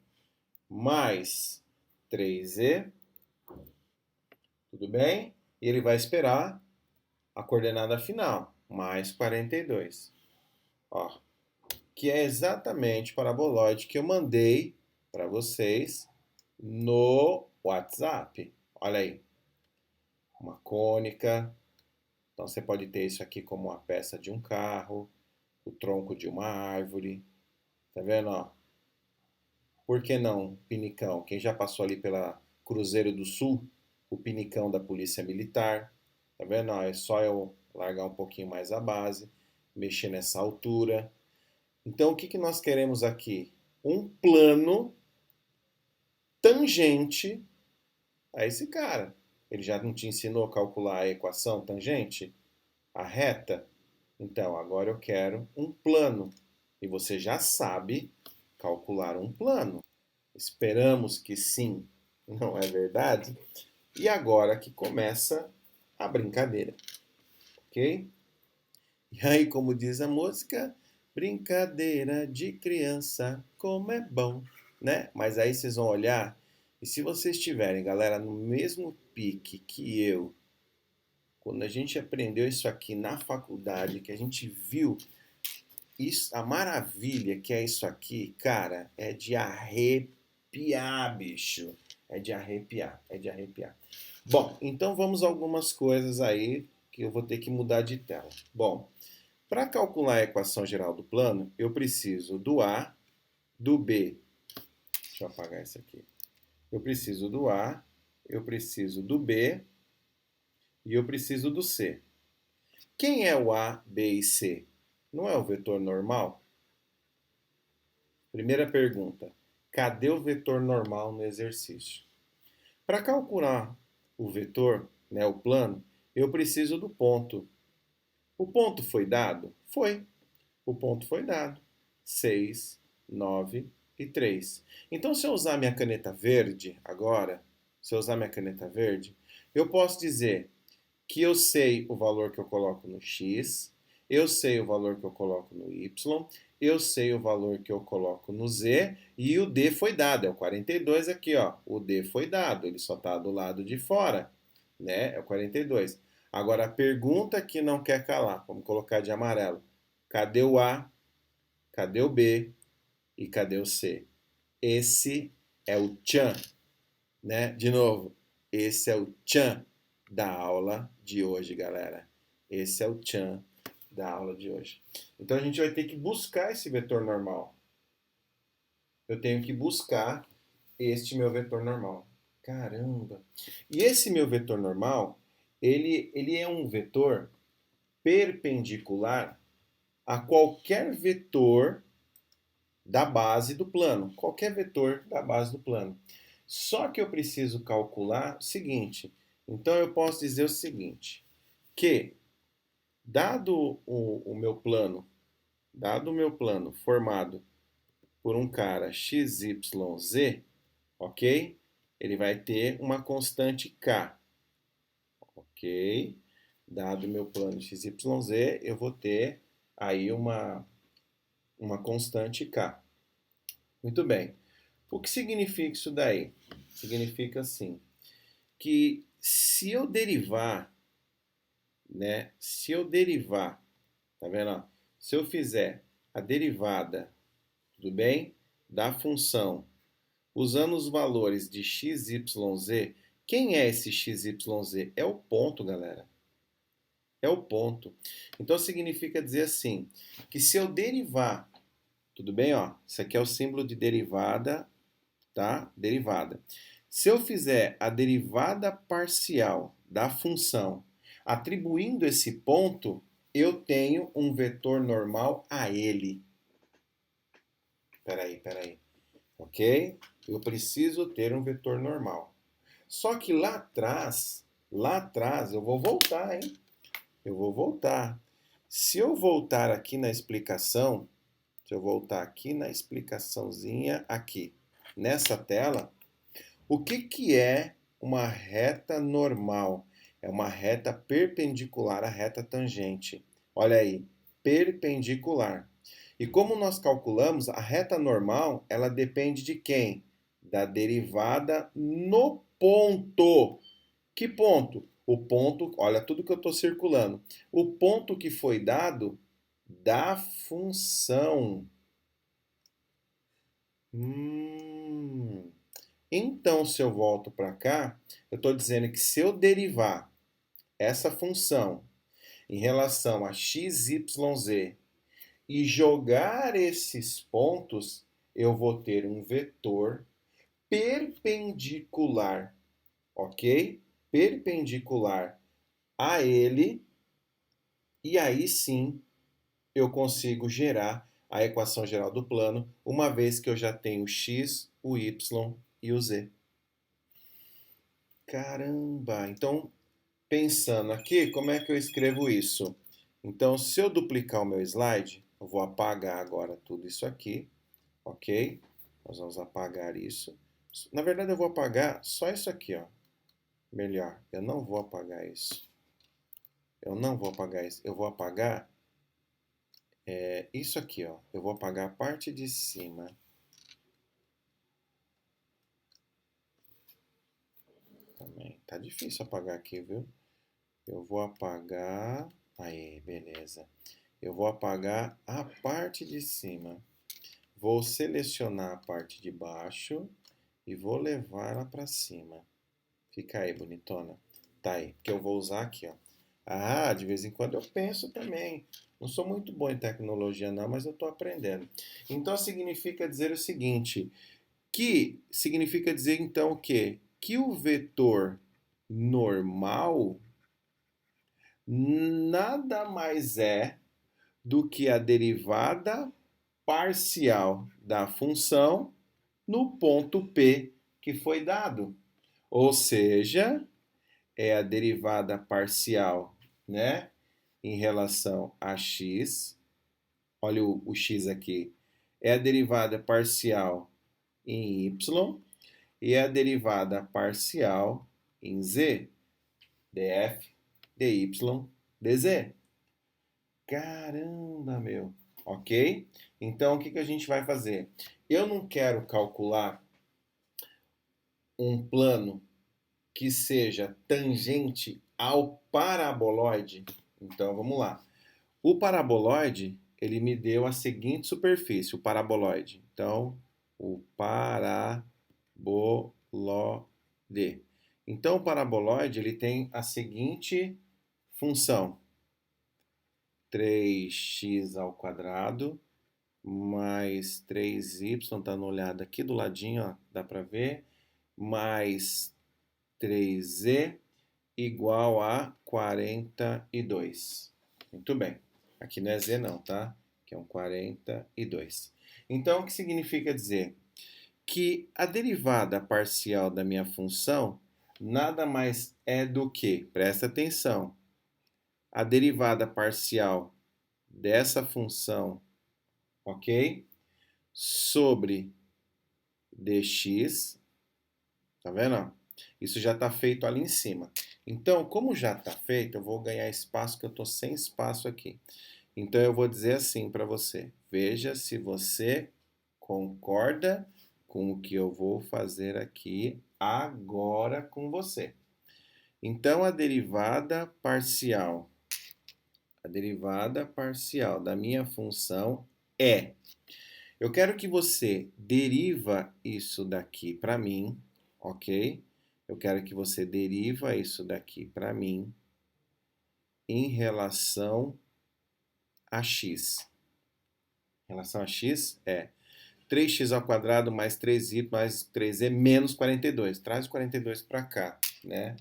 mais 3e, tudo bem? E ele vai esperar a coordenada final, mais 42. Ó, que é exatamente o paraboloide que eu mandei para vocês no WhatsApp. Olha aí, uma cônica. Então você pode ter isso aqui como uma peça de um carro, o tronco de uma árvore. Tá vendo, ó? Por que não pinicão? Quem já passou ali pela Cruzeiro do Sul, o pinicão da Polícia Militar. Tá vendo? Ó, é só eu largar um pouquinho mais a base, mexer nessa altura. Então, o que que nós queremos aqui? Um plano tangente a esse cara. Ele já não te ensinou a calcular a equação tangente? A reta? Então, agora eu quero um plano. E você já sabe calcular um plano. Esperamos que sim, não é verdade? E agora que começa a brincadeira, ok? E aí, como diz a música, brincadeira de criança, como é bom, né? Mas aí vocês vão olhar, e se vocês estiverem, galera, no mesmo pique que eu, quando a gente aprendeu isso aqui na faculdade, que a gente viu isso, a maravilha que é isso aqui, cara, é de arrepiar, bicho. É de arrepiar, é de arrepiar. Bom, então vamos a algumas coisas aí que eu vou ter que mudar de tela. Bom, para calcular a equação geral do plano, eu preciso do A, do B. Deixa eu apagar isso aqui. Eu preciso do A, eu preciso do B e eu preciso do C. Quem é o A, B e C? Não é o vetor normal? Primeira pergunta: cadê o vetor normal no exercício? Para calcular o vetor, né, o plano, eu preciso do ponto. O ponto foi dado? Foi. O ponto foi dado. 6, 9 e 3. Então, se eu usar minha caneta verde agora, se eu usar minha caneta verde, eu posso dizer que eu sei o valor que eu coloco no x, eu sei o valor que eu coloco no y, eu sei o valor que eu coloco no z e o d foi dado, é o 42 aqui, ó. O d foi dado, ele só está do lado de fora, né? É o 42. Agora a pergunta que não quer calar, vamos colocar de amarelo. Cadê o A? Cadê o B? E cadê o C? Esse é o tchan, né? De novo, esse é o tchan da aula de hoje, galera. Esse é o tchan da aula de hoje. Então a gente vai ter que buscar esse vetor normal. Eu tenho que buscar este meu vetor normal. Caramba! E esse meu vetor normal, ele é um vetor perpendicular a qualquer vetor da base do plano. Qualquer vetor da base do plano. Só que eu preciso calcular o seguinte. Então eu posso dizer o seguinte, que dado o meu plano formado por um cara XYZ, ok? Ele vai ter uma constante K, ok? Dado o meu plano XYZ, eu vou ter aí uma constante K. Muito bem. O que significa isso daí? Significa assim, que se eu derivar, né? Se eu derivar, tá vendo? Ó? Se eu fizer a derivada, tudo bem? Da função, usando os valores de x, y, z, quem é esse x, y, z? É o ponto, galera. É o ponto. Então significa dizer assim, que se eu derivar, tudo bem? Ó, isso aqui é o símbolo de derivada, tá? Derivada. Se eu fizer a derivada parcial da função atribuindo esse ponto, eu tenho um vetor normal a ele. Peraí. Ok? Eu preciso ter um vetor normal. Só que lá atrás, eu vou voltar, hein? Eu vou voltar. Se eu voltar aqui na explicação, se eu voltar aqui na explicaçãozinha, aqui, nessa tela, o que que é uma reta normal? É uma reta perpendicular à reta tangente. Olha aí, perpendicular. E como nós calculamos, a reta normal, ela depende de quem? Da derivada no ponto. Que ponto? O ponto, olha tudo que eu estou circulando. O ponto que foi dado da função. Então, se eu volto para cá, eu estou dizendo que se eu derivar essa função em relação a x, y, z e jogar esses pontos, eu vou ter um vetor perpendicular, ok? Perpendicular a ele, e aí sim eu consigo gerar a equação geral do plano, uma vez que eu já tenho o x, o y e o z. Caramba! Então, pensando aqui, como é que eu escrevo isso? Então, se eu duplicar o meu slide, eu vou apagar agora tudo isso aqui, ok? Nós vamos apagar isso. Na verdade, eu vou apagar só isso aqui, ó. Melhor, eu não vou apagar isso. Eu não vou apagar isso. Eu vou apagar isso aqui, ó. Eu vou apagar a parte de cima. Também tá difícil apagar aqui, viu? Eu vou apagar. Aí, beleza. Eu vou apagar a parte de cima. Vou selecionar a parte de baixo e vou levar ela para cima. Fica aí, bonitona. Tá aí, porque eu vou usar aqui, ó. Ah, de vez em quando eu penso também. Não sou muito bom em tecnologia não, mas eu estou aprendendo. Então significa dizer o seguinte, que significa dizer então o quê? Que o vetor normal nada mais é do que a derivada parcial da função no ponto P que foi dado. Ou seja, é a derivada parcial, né, em relação a x. Olha o x aqui. É a derivada parcial em y e é a derivada parcial em z, df, dy, dz. Caramba, meu. Ok? Então, o que a gente vai fazer? Eu não quero calcular um plano que seja tangente ao paraboloide. Então, vamos lá. O paraboloide, ele me deu a seguinte superfície, o paraboloide. Então, o paraboloide. Então, o paraboloide, ele tem a seguinte função. 3x ao quadrado mais 3y, tá no olhado aqui do ladinho, ó, dá para ver, mais 3z igual a 42. Muito bem. Aqui não é z não, tá? Que é um 42. Então, o que significa dizer? Que a derivada parcial da minha função nada mais é do que, presta atenção, a derivada parcial dessa função, ok? Sobre dx, tá vendo? Isso já está feito ali em cima. Então, como já está feito, eu vou ganhar espaço, que eu estou sem espaço aqui. Então, eu vou dizer assim para você. Veja se você concorda com o que eu vou fazer aqui agora com você. Então, a derivada parcial da minha função é... Eu quero que você deriva isso daqui para mim, ok? Eu quero que você deriva isso daqui para mim em relação a x. Em relação a x é 3x ao quadrado mais 3y mais 3z menos 42. Traz o 42 para cá, né?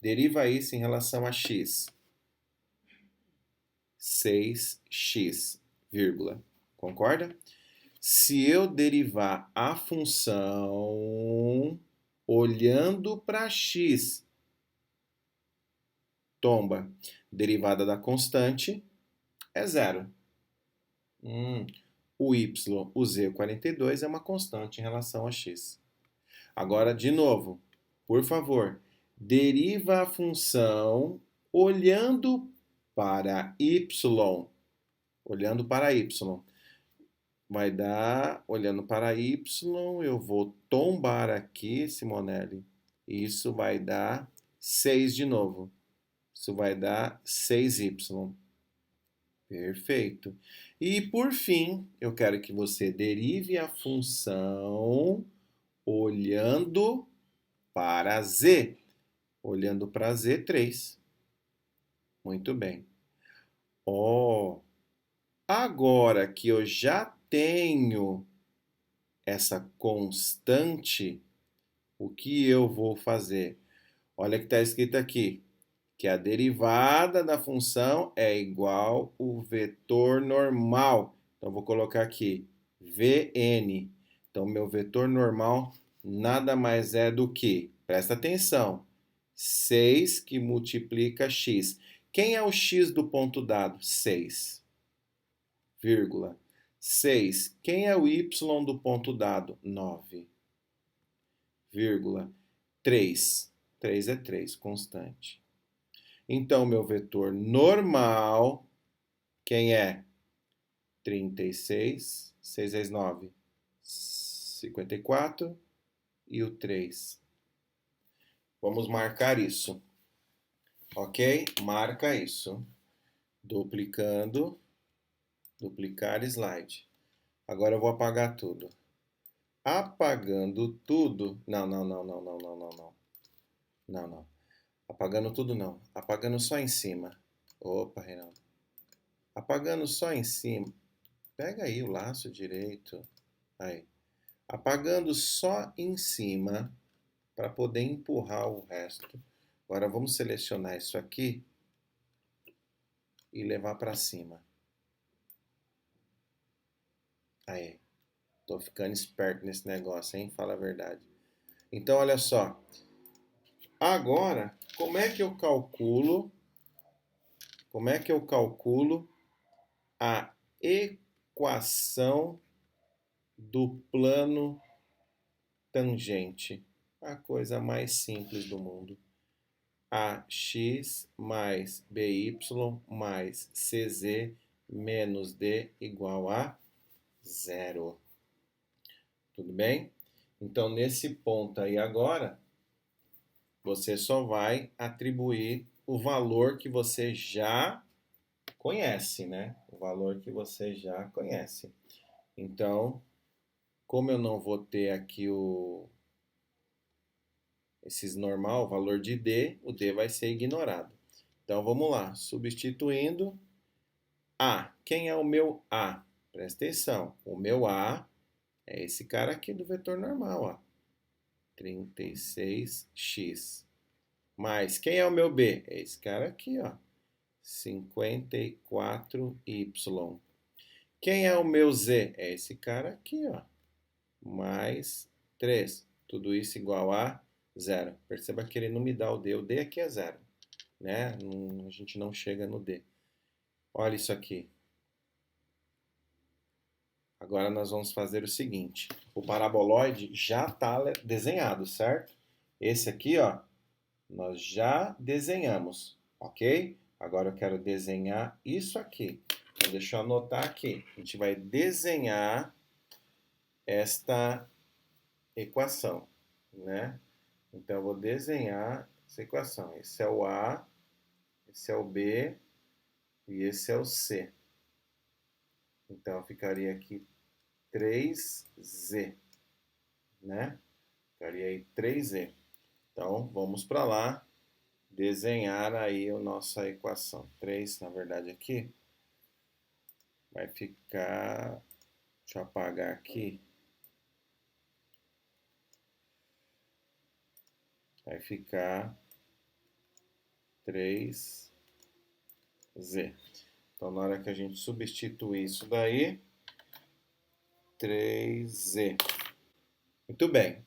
Deriva isso em relação a x. 6x, vírgula. Concorda? Se eu derivar a função olhando para x, tomba, derivada da constante é zero. O y, o z, o 42 é uma constante em relação a x. Agora, de novo, por favor, deriva a função olhando para y. Olhando para y. Vai dar, olhando para y, eu vou tombar aqui, Simonelli. Isso vai dar 6 de novo. Isso vai dar 6y. Perfeito. E por fim, eu quero que você derive a função olhando para z. Olhando para z, 3. Muito bem. Agora que eu já tenho essa constante, o que eu vou fazer? Olha que está escrito aqui, que a derivada da função é igual ao vetor normal. Então, vou colocar aqui, Vn. Então, meu vetor normal nada mais é do que, presta atenção, 6 que multiplica x. Quem é o x do ponto dado? 6, vírgula. 6. Quem é o y do ponto dado? 9, vírgula. 3. 3 é 3, constante. Então, meu vetor normal, quem é? 36, 6 vezes 9, 54 e o 3. Vamos marcar isso, ok? Marca isso. Duplicando, duplicar slide. Agora eu vou apagar tudo. Apagando tudo... Não. Não. Apagando tudo não. Apagando só em cima. Opa, Reinaldo. Apagando só em cima. Pega aí o laço direito. Aí. Apagando só em cima para poder empurrar o resto. Agora vamos selecionar isso aqui e levar para cima. Aí. Tô ficando esperto nesse negócio, hein? Fala a verdade. Então, olha só. Agora, como é que eu calculo a equação do plano tangente? A coisa mais simples do mundo. AX mais BY mais CZ menos D igual a 0. Tudo bem? Então, nesse ponto aí agora, você só vai atribuir o valor que você já conhece, né? O valor que você já conhece. Então, como eu não vou ter aqui esses normal, o valor de D, o D vai ser ignorado. Então, vamos lá. Substituindo A. Quem é o meu A? Presta atenção. O meu A é esse cara aqui do vetor normal, ó. 36x. Mas quem é o meu B? É esse cara aqui, ó. 54y. Quem é o meu Z? É esse cara aqui, ó. Mais 3. Tudo isso igual a 0. Perceba que ele não me dá o D. O D aqui é 0. Né? A gente não chega no D. Olha isso aqui. Agora nós vamos fazer o seguinte. O paraboloide já está desenhado, certo? Esse aqui, ó, nós já desenhamos, ok? Agora eu quero desenhar isso aqui. Então, deixa eu anotar aqui. A gente vai desenhar esta equação, né? Então, eu vou desenhar essa equação. Esse é o A, esse é o B e esse é o C. Então, ficaria aqui 3Z, né? Ficaria aí 3Z. Então, vamos para lá desenhar aí a nossa equação. 3, na verdade, aqui vai ficar... Deixa eu apagar aqui. Vai ficar 3Z. Então, na hora que a gente substituir isso daí, 3Z. Muito bem.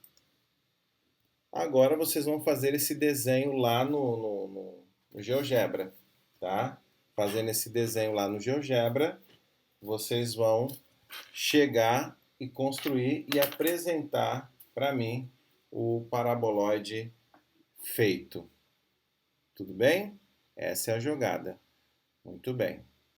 Agora vocês vão fazer esse desenho lá no GeoGebra, tá? Fazendo esse desenho lá no GeoGebra, vocês vão chegar e construir e apresentar para mim o paraboloide feito. Tudo bem? Essa é a jogada. Muito bem.